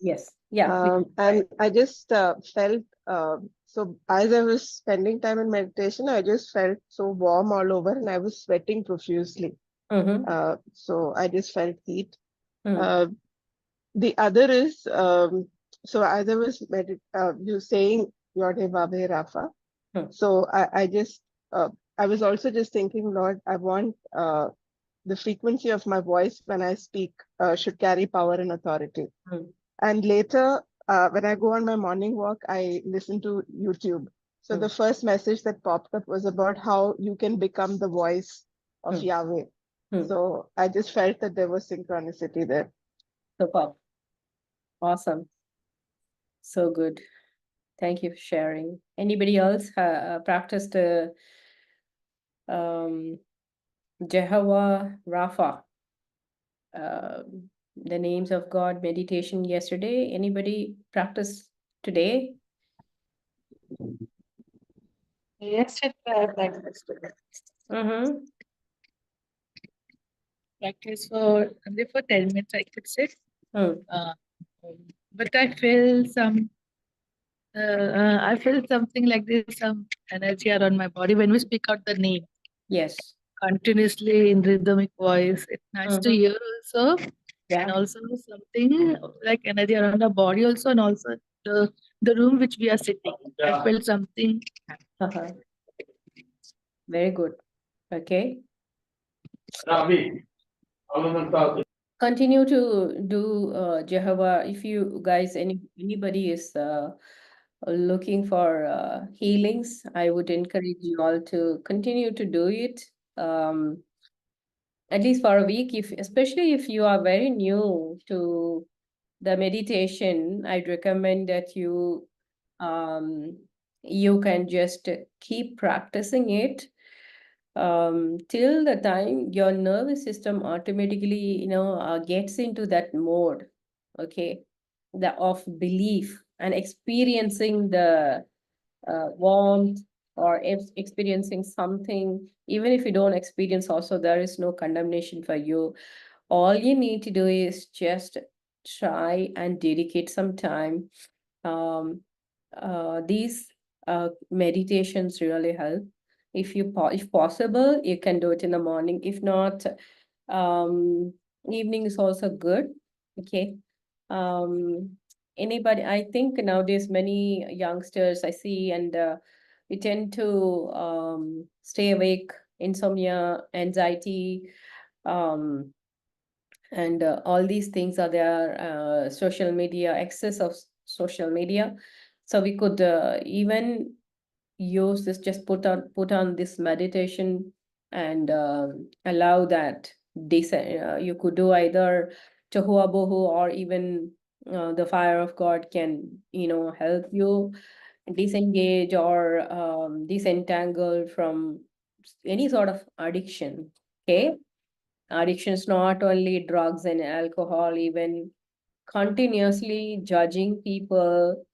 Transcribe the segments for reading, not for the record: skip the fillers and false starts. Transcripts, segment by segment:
Yes. Yeah. And I just felt, so as I was spending time in meditation, I just felt so warm all over and I was sweating profusely. So I just felt heat. Uh, the other is, so as I was you saying Yod Vahe Rafa. So I was also just thinking, Lord, I want the frequency of my voice when I speak should carry power and authority. And later, when I go on my morning walk, I listen to YouTube. So the first message that popped up was about how you can become the voice of Yahweh. So I just felt that there was synchronicity there. Superb. Awesome. So good. Thank you for sharing. Anybody else practiced Jehovah Rapha, the names of God meditation yesterday? Anybody practice today? Yes, I practiced. Practice for only for 10 minutes, I could say. But I feel something like this, some energy around my body when we speak out the name. Yes. Continuously in rhythmic voice. It's nice to hear also. Yeah. And also something like energy around the body also, and also the room which we are sitting. I felt something. Very good. Okay. Continue to do Jehovah. If you guys, anybody is looking for healings, I would encourage you all to continue to do it. At least for a week, especially if you are very new to the meditation, I'd recommend that you can just keep practicing it till the time your nervous system automatically gets into that mode, okay, the of belief and experiencing the warmth or experiencing something. Even if you don't experience, also there is no condemnation for you. All you need to do is just try and dedicate some time. These meditations really help. If possible, you can do it in the morning. If not, evening is also good. Okay. Anybody, I think nowadays many youngsters I see, and we tend to stay awake, insomnia, anxiety, and all these things are there. Social media, excess of social media. So we could even use this, just put on this meditation and allow that you could do either Tohua Bohu, or even the fire of God can help you disengage or disentangle from any sort of addiction. Okay. Addiction is not only drugs and alcohol, even continuously judging people,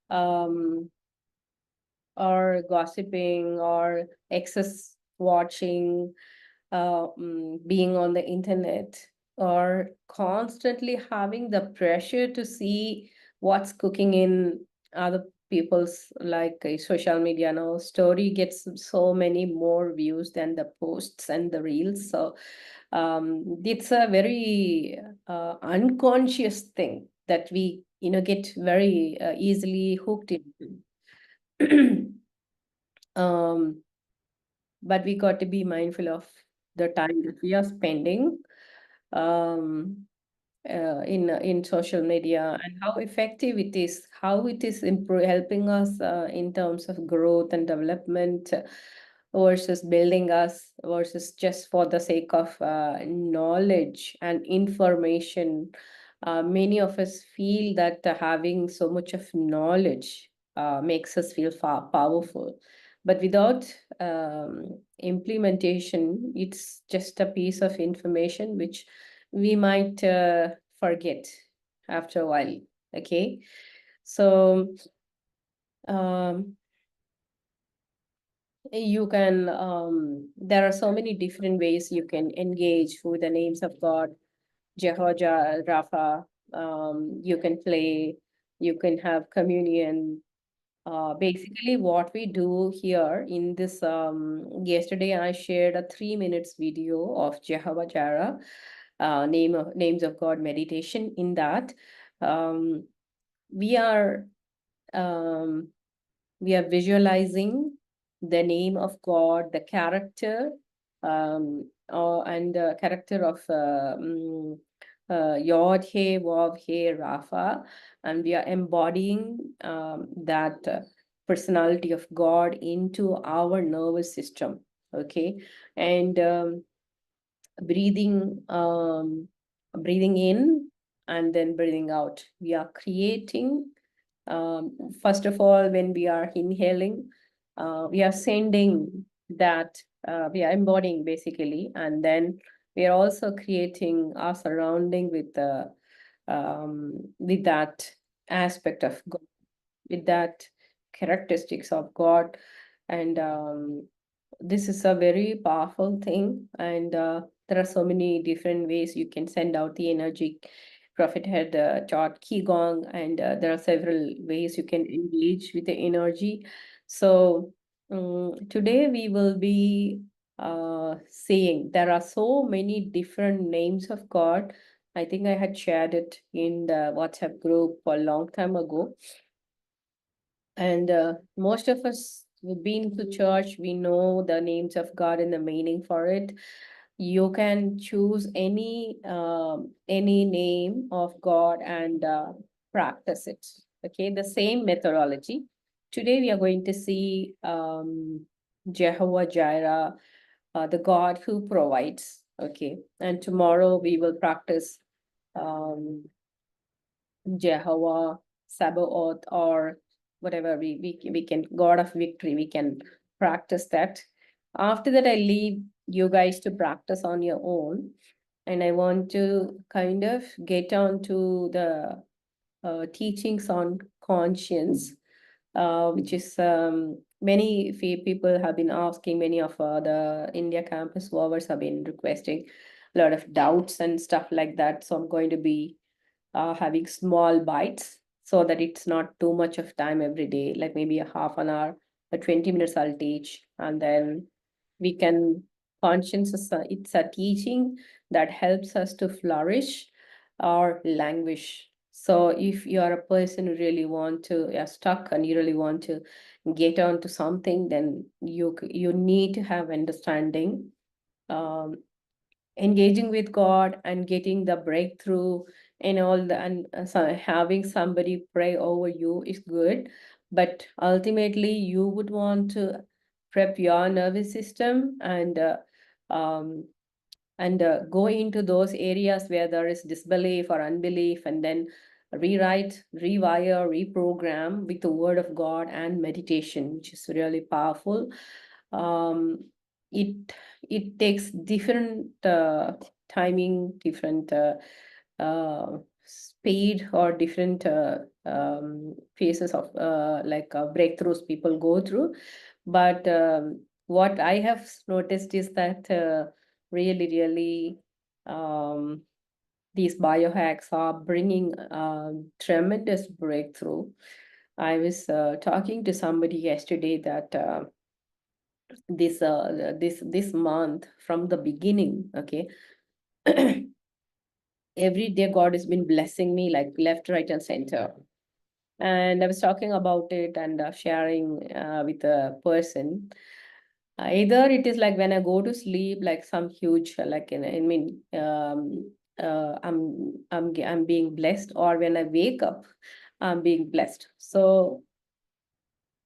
um, or gossiping, or excess watching, being on the internet, or constantly having the pressure to see what's cooking in other people's, like social media now. Story gets so many more views than the posts and the reels. So it's a very unconscious thing that we get very easily hooked into. But we got to be mindful of the time that we are spending in social media, and how effective it is, how it is helping us in terms of growth and development, versus building us, versus just for the sake of knowledge and information. Many of us feel that having so much of knowledge makes us feel far powerful, but without implementation, it's just a piece of information which we might forget after a while. Okay. So you can there are so many different ways you can engage with the names of God. Jehovah Jireh. You can play, you can have communion. Basically, what we do here in this, yesterday I shared a 3 minutes video of Jehovah Jireh, names of God meditation. In that, um, we are um, we are visualizing the name of God, the character, and the character of Yod He, Vav He, Rapha, and we are embodying that personality of God into our nervous system. Okay, and breathing, breathing in and then breathing out. We are creating, first of all, when we are inhaling, we are sending that, we are embodying basically, and then we are also creating our surrounding with that aspect of God, with that characteristics of God. And this is a very powerful thing, and there are so many different ways you can send out the energy. Prophet had taught qigong, and there are several ways you can engage with the energy. So today we will be seeing there are so many different names of God. I think I had shared it in the WhatsApp group a long time ago. And most of us who've been to church, we know the names of God and the meaning for it. You can choose any name of God and practice it. Okay, the same methodology. Today we are going to see Jehovah Jireh, the God who provides. Okay, and tomorrow we will practice um, Jehovah Sabaoth, or whatever we can, God of victory, we can practice that. After that, I leave you guys to practice on your own, and I want to kind of get on to the teachings on conscience, which is many people have been asking, many of the India campus warriors have been requesting a lot of doubts and stuff like that. So I'm going to be having small bites so that it's not too much of time every day, like maybe a half an hour, 20 minutes I'll teach, and then we can conscience is it's a teaching that helps us to flourish or languish. So if you are a person who really want to, you're stuck and you really want to get onto something, then you need to have understanding, um, engaging with God and getting the breakthrough and all the, and so having somebody pray over you is good, but ultimately you would want to prep your nervous system um, and go into those areas where there is disbelief or unbelief, and then rewrite, rewire, reprogram with the word of God and meditation, which is really powerful. um, it it takes different timing, different speed, or different phases of breakthroughs people go through. But what I have noticed is that really um, these biohacks are bringing tremendous breakthrough. I was talking to somebody yesterday that this month, from the beginning, okay, every day God has been blessing me like left, right, and center. And I was talking about it and sharing with a person. Either it is like when I go to sleep, like some huge, like I mean, I'm being blessed, or when I wake up, I'm being blessed. So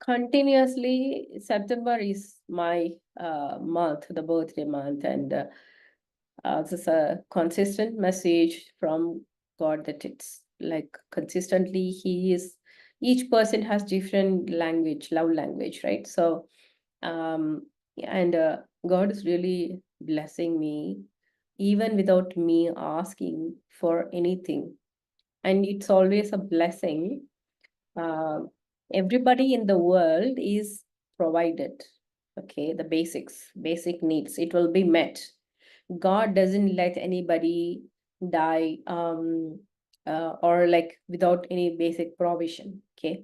continuously, September is my month, the birthday month, and this is a consistent message from God that it's like consistently He is. Each person has different language, love language, right? So um and God is really blessing me even without me asking for anything, and it's always a blessing. uh, Everybody in the world is provided, okay, the basic needs, it will be met. God doesn't let anybody die, or like without any basic provision. Okay.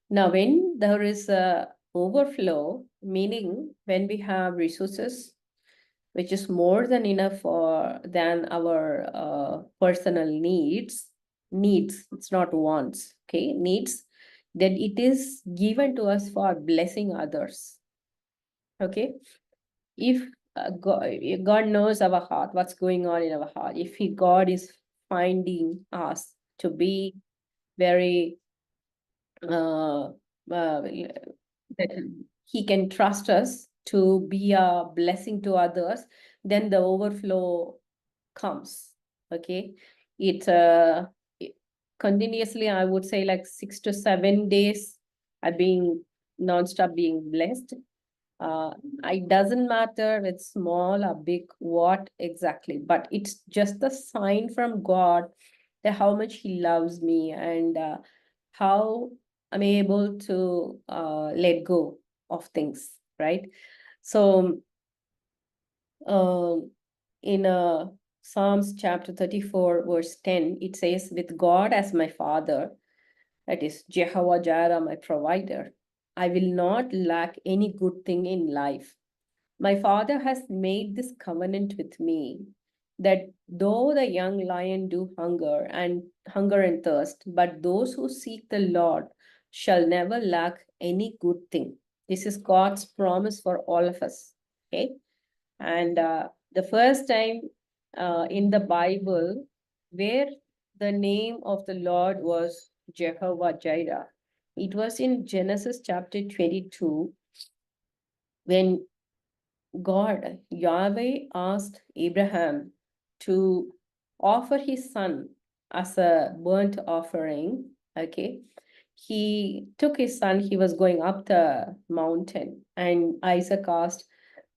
Now, when there is a overflow, meaning when we have resources which is more than enough for than our personal needs, it's not wants, okay, needs, then it is given to us for blessing others. Okay. If God knows our heart, what's going on in our heart, if God is finding us to be very uh, that he can trust us to be a blessing to others, then the overflow comes. Okay. It continuously, I would say, like 6 to 7 days I've been non-stop being blessed. It doesn't matter if it's small or big, what exactly, but it's just a sign from God that how much he loves me, and how I'm able to let go of things, right? So in Psalms chapter 34, verse 10, it says, with God as my father, that is Jehovah Jireh, my provider, I will not lack any good thing in life. My father has made this covenant with me, that though the young lion do hunger and thirst, but those who seek the Lord shall never lack any good thing. This is God's promise for all of us. Okay. And the first time in the Bible where the name of the Lord was Jehovah Jireh, it was in Genesis chapter 22, when God, Yahweh, asked Abraham to offer his son as a burnt offering. Okay. He took his son, he was going up the mountain, and Isaac asked,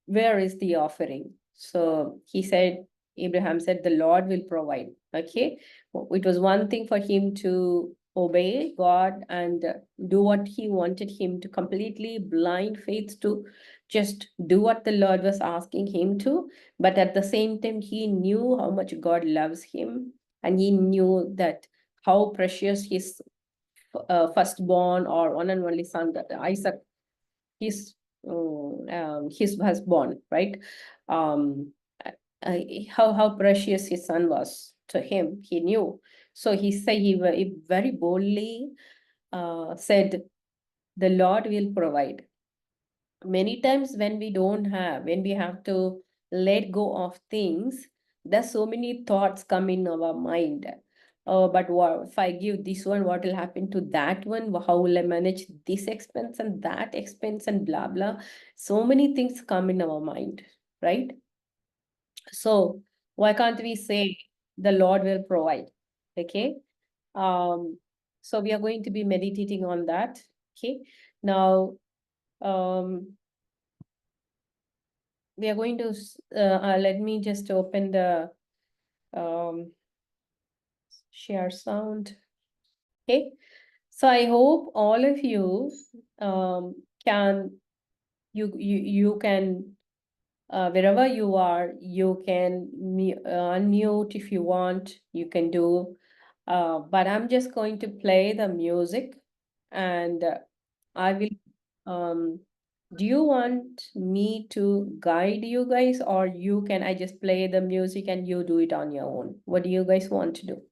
where is the offering? So he said, Abraham said, the Lord will provide. Okay. It was one thing for him to obey God and do what he wanted him to, completely blind faith to just do what the Lord was asking him to. But at the same time, he knew how much God loves him, and he knew that how precious his firstborn or one and only son, that Isaac, his his was born, right? Um, how precious his son was to him, he knew. So he very boldly said, "The Lord will provide." Many times when we don't have, when we have to let go of things, there's so many thoughts come in our mind. Oh, but what if I give this one, what will happen to that one? How will I manage this expense and that expense and blah blah? So many things come in our mind, right? So why can't we say the Lord will provide? Okay. So we are going to be meditating on that. Okay. Now, we are going to let me just open the share sound. Okay. So I hope all of you can you can wherever you are, you can unmute if you want, you can do. But I'm just going to play the music, and I will do you want me to guide you guys, or I just play the music and you do it on your own? What do you guys want to do?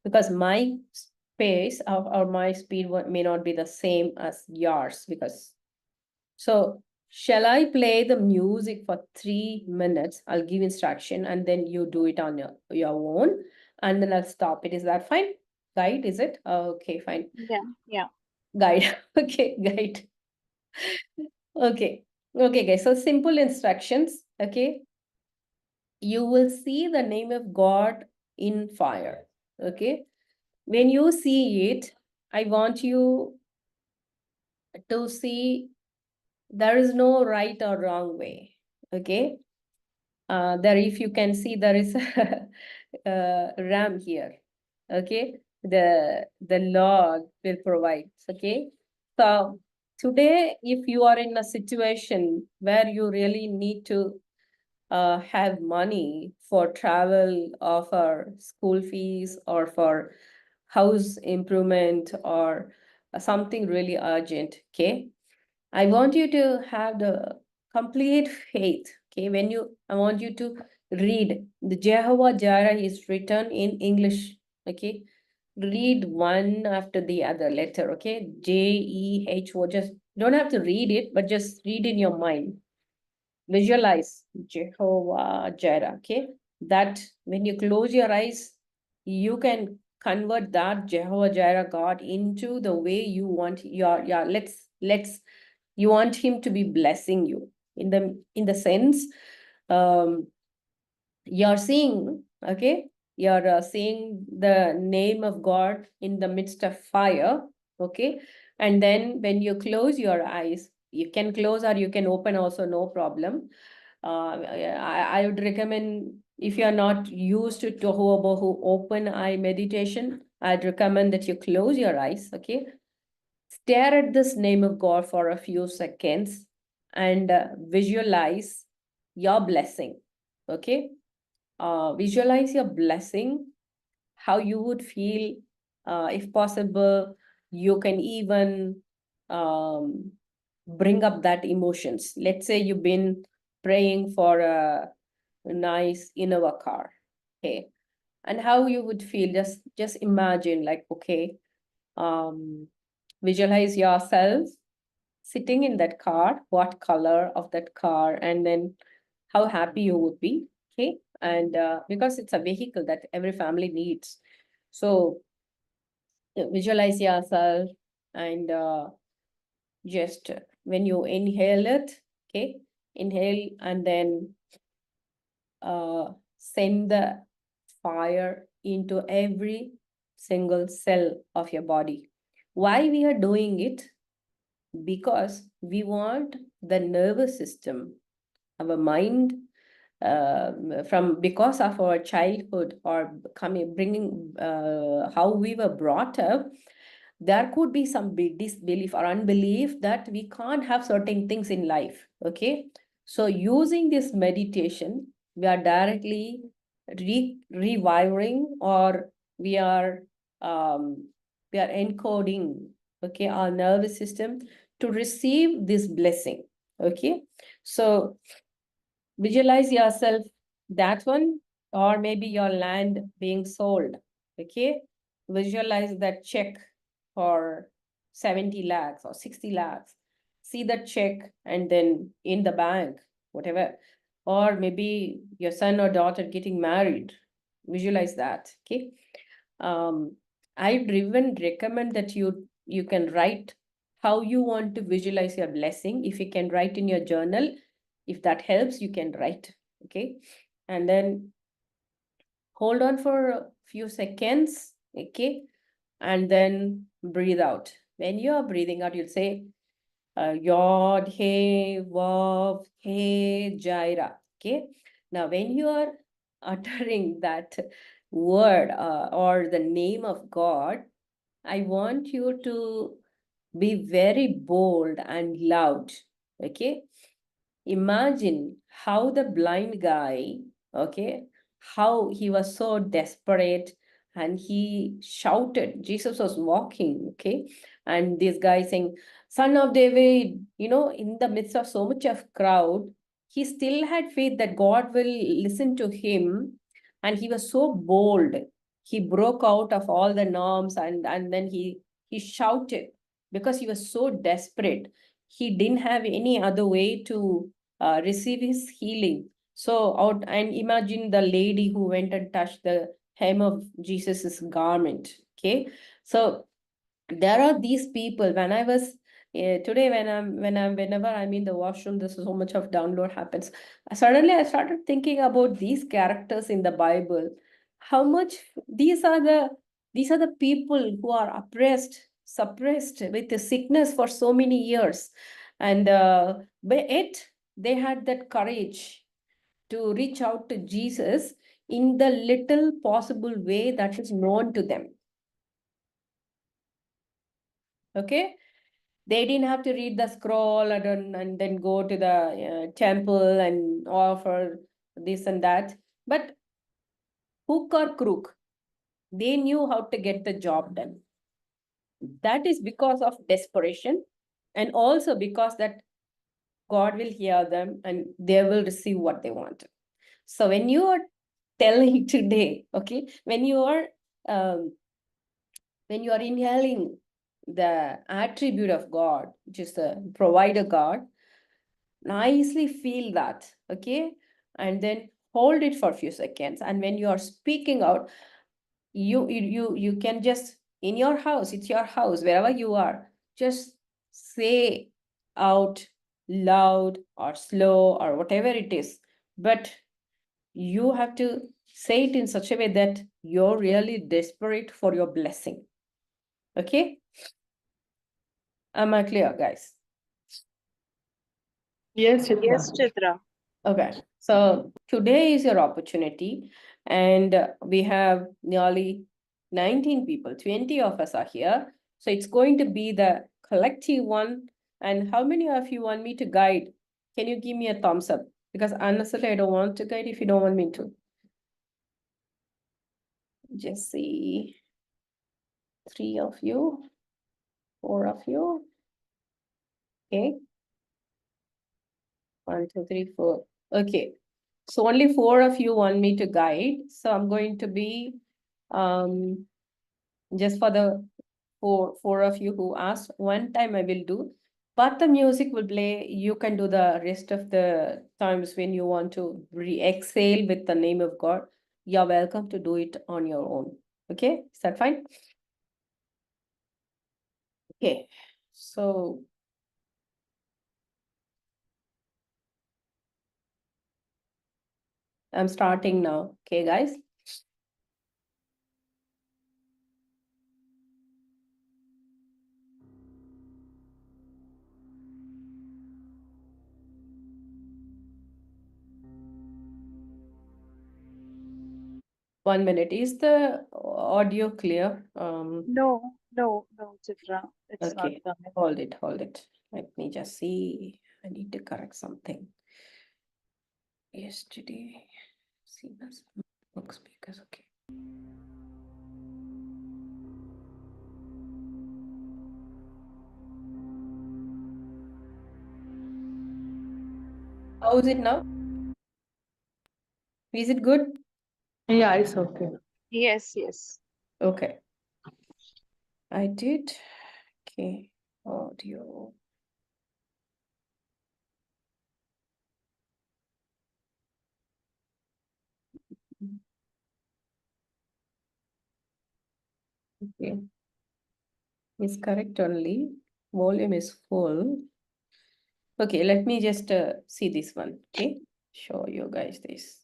Because my pace or my speed may not be the same as yours, because so shall I play the music for 3 minutes? I'll give instruction and then you do it on your own, and then I'll stop it. Is that fine? Guide, is it? Okay, fine. Yeah. Guide. Okay, guide. Okay. Okay, guys. So simple instructions. Okay. You will see the name of God in fire. Okay. When you see it, I want you to see there is no right or wrong way. Okay. There, if you can see, there is a ram here. Okay. The Lord will provide. Okay. So today, if you are in a situation where you really need to have money for travel or for school fees or for house improvement or something really urgent, okay? I want you to have the complete faith, okay? I want you to read the Jehovah Jireh is written in English, okay? Read one after the other letter, okay? Jeho, just don't have to read it, but just read in your mind. Visualize Jehovah Jireh, okay? That when you close your eyes, you can convert that Jehovah Jireh God into the way you want let's you want him to be blessing you in the sense um you're seeing, okay, you're seeing the name of God in the midst of fire, okay, and then when you close your eyes, you can close or you can open also, no problem. I would recommend, if you are not used to Tohu Bohu open eye meditation, I'd recommend that you close your eyes, okay, stare at this name of God for a few seconds and visualize your blessing, okay. Visualize your blessing, how you would feel. If possible, you can even bring up that emotions. Let's say you've been praying for a nice Innova car, okay, and how you would feel. Just imagine, like, okay, um, visualize yourself sitting in that car, what color of that car, and then how happy you would be, okay? And because it's a vehicle that every family needs. So visualize yourself and just when you inhale it, okay? Inhale and then send the fire into every single cell of your body. Why we are doing it? Because we want the nervous system, our mind, from because of our childhood or bringing how we were brought up, there could be some disbelief or unbelief that we can't have certain things in life, okay. So using this meditation, we are directly rewiring, or we are um, we are encoding, okay, our nervous system to receive this blessing, okay. So visualize yourself that one, or maybe your land being sold, okay. Visualize that check for 70 lakhs or 60 lakhs. See that check and then in the bank, whatever. Or maybe your son or daughter getting married. Visualize that, okay. I'd even recommend that you can write how you want to visualize your blessing. If you can write in your journal, if that helps, you can write, okay. And then hold on for a few seconds, okay, and then breathe out. When you are breathing out, you'll say Yod He Vav He Jaira, okay. Now when you are uttering that word or the name of God, I want you to be very bold and loud, okay. Imagine how the blind guy, okay, how he was so desperate and he shouted. Jesus was walking, okay, and this guy saying, Son of David, in the midst of so much of crowd, he still had faith that God will listen to him, and he was so bold. He broke out of all the norms, and then he shouted because he was so desperate. He didn't have any other way to receive his healing. So out and imagine the lady who went and touched the hem of Jesus's garment. Okay, so there are these people. When I was today, whenever I'm in the washroom, there's so much of download happens. Suddenly, I started thinking about these characters in the Bible. How much these are the people who are oppressed, suppressed with the sickness for so many years, and but yet they had that courage to reach out to Jesus in the little possible way that is known to them. Okay, they didn't have to read the scroll and then go to the temple and offer this and that. But hook or crook, they knew how to get the job done. That is because of desperation, and also because that God will hear them and they will receive what they want. So when you are telling today, okay, when you are inhaling the attribute of God, which is the provider God, nicely feel that, okay, and then hold it for a few seconds. And when you are speaking out, you can just, in your house, it's your house, wherever you are, just say out loud or slow or whatever it is, but you have to say it in such a way that you're really desperate for your blessing. Okay, am I clear, guys? Yes, Chitra. Yes, Chitra. Okay, so today is your opportunity, and we have nearly 19 people, 20 of us are here. So it's going to be the collective one. And how many of you want me to guide? Can you give me a thumbs up? Because honestly, I don't want to guide if you don't want me to. Just see 3 of you, 4 of you. Okay. 1, 2, 3, 4. Okay. So only 4 of you want me to guide. So I'm going to be just for the four of you who asked, one time I will do, but the music will play. You can do the rest of the times when you want to exhale with the name of God. You're welcome to do it on your own. Okay, is that fine? Okay, so I'm starting now. Okay, guys. One minute. Is the audio clear? No, Chitra. It's not Okay, coming. hold it. Let me just see. I need to correct something. Yesterday, see this book speakers. Okay. How is it now? Is it good? Yeah, it's okay. Yes. Okay. I did. Okay. Audio. Okay. It's correct only. Volume is full. Okay, let me just see this one. Okay. Show you guys this.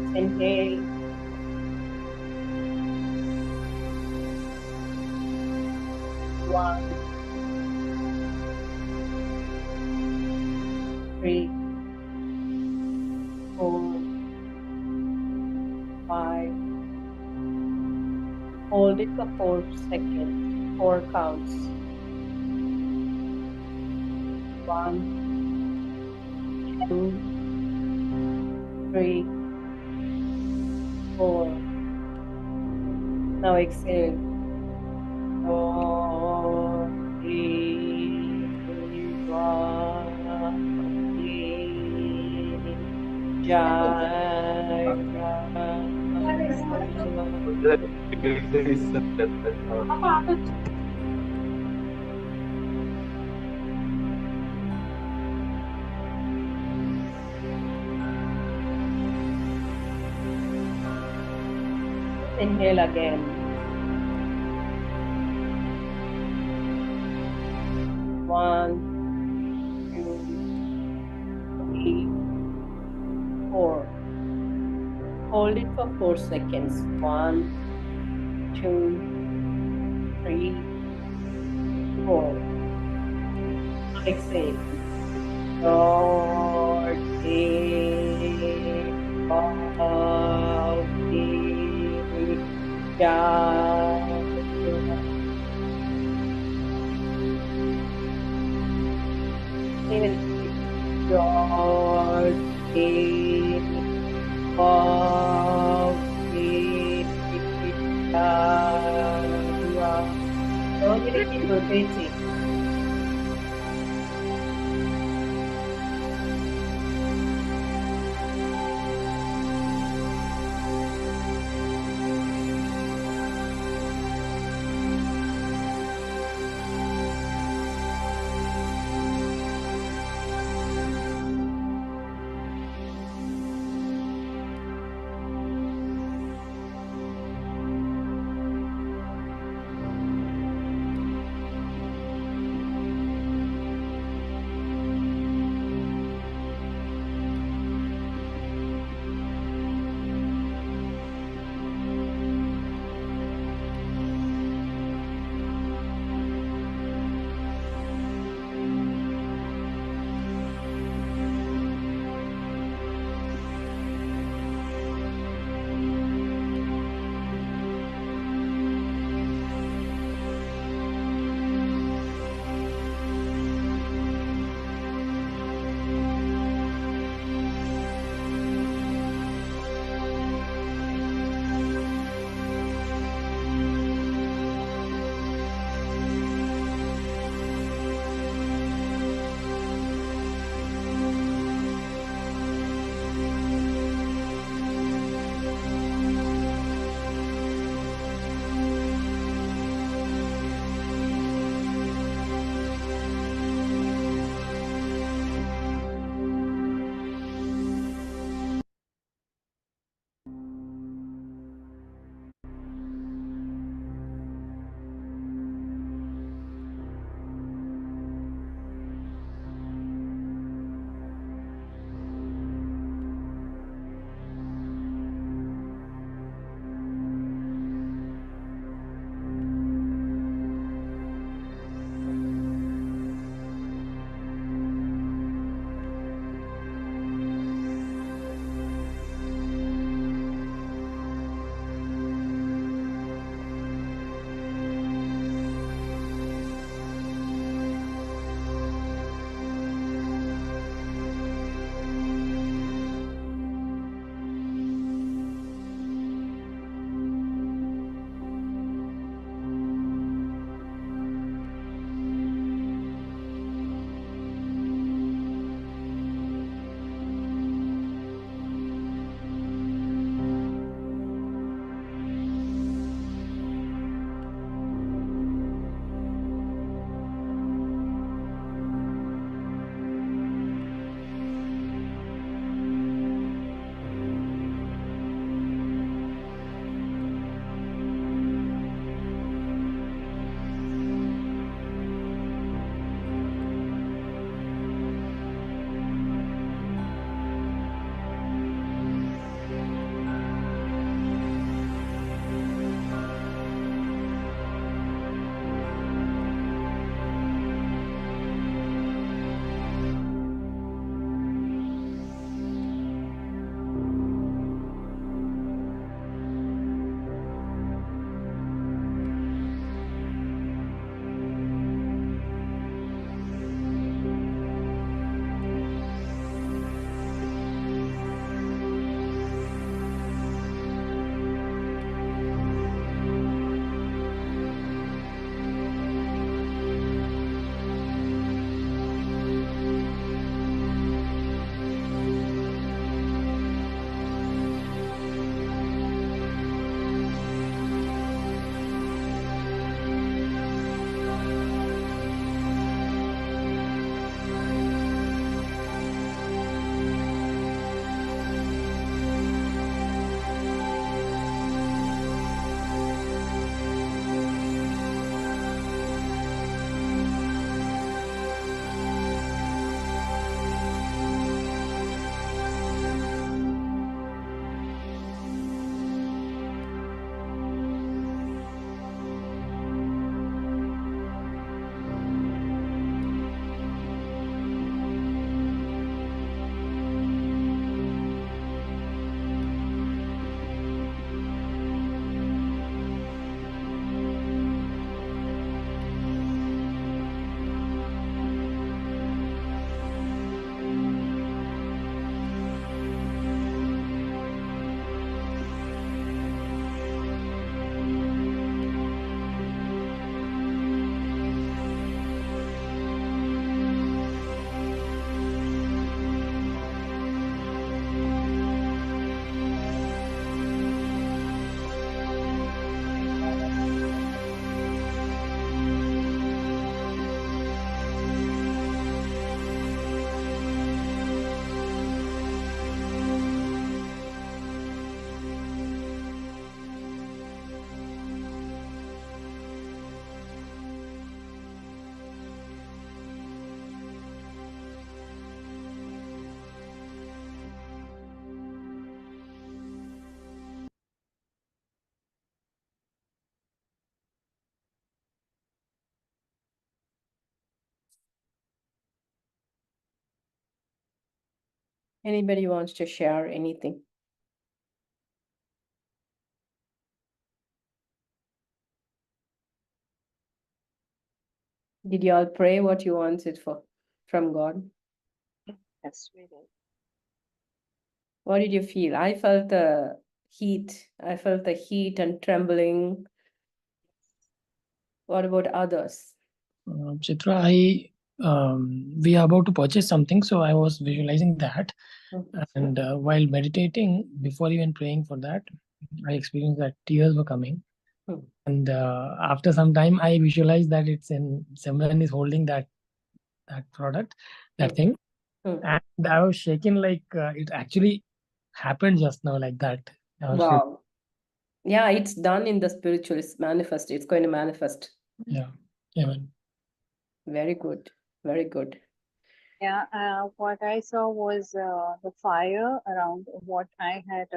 Let's inhale. One, 3, 4, 5. Hold it for 4 seconds. 4 counts. 1, 2, 3, 4. Now exhale. 4, 3, 1. Inhale again. 1, 2, 3, 4. Hold it for 4 seconds. 1, 2, 3, 4. Exhale. Lord, Jehovah Jireh. Lord, Jehovah Jireh. Slowly keep rotating. Anybody wants to share anything? Did you all pray what you wanted from God? Yes, we did. What did you feel? I felt the heat. I felt the heat and trembling. What about others? Chitra, we are about to purchase something, so I was visualizing that. And while meditating, before even praying for that, I experienced that tears were coming. And after some time, I visualized that someone is holding that product, that thing. And I was shaking like it actually happened just now, like that. Wow. Yeah, it's done in the spiritual. It's manifest. It's going to manifest. Yeah. Amen. Very good. Very good. Yeah, what I saw was the fire around what I had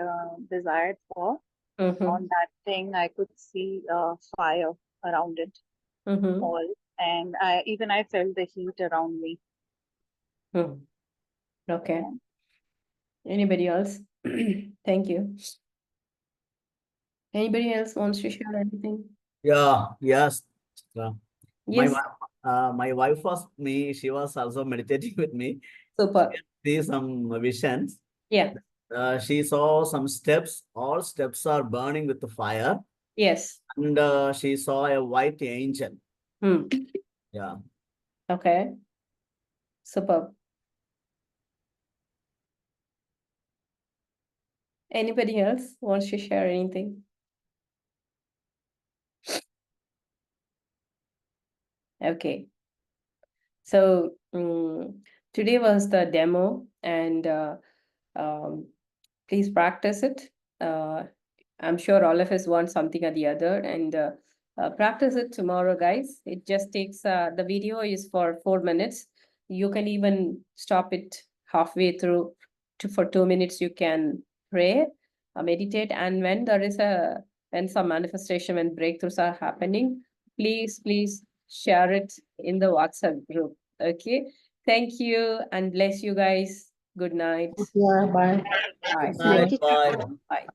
desired for. On that thing, I could see fire around it all, and I felt the heat around me. Okay. Anybody else? Thank you. Anybody else wants to share anything? Yes. Yes. My wife was me. She was also meditating with me. Super. She see some visions. Yeah. She saw some steps. All steps are burning with the fire. Yes. And she saw a white angel. Yeah. Okay. Superb. Anybody else wants to share anything? Okay. So today was the demo, and please practice it. I'm sure all of us want something or the other, and practice it tomorrow, guys. It just takes, the video is for 4 minutes. You can even stop it halfway through for 2 minutes. You can pray, meditate, and when some manifestation, when breakthroughs are happening, please share it in the WhatsApp group. Okay. Thank you and bless you guys. Good night. Yeah, bye. Bye. Bye. Bye. Bye.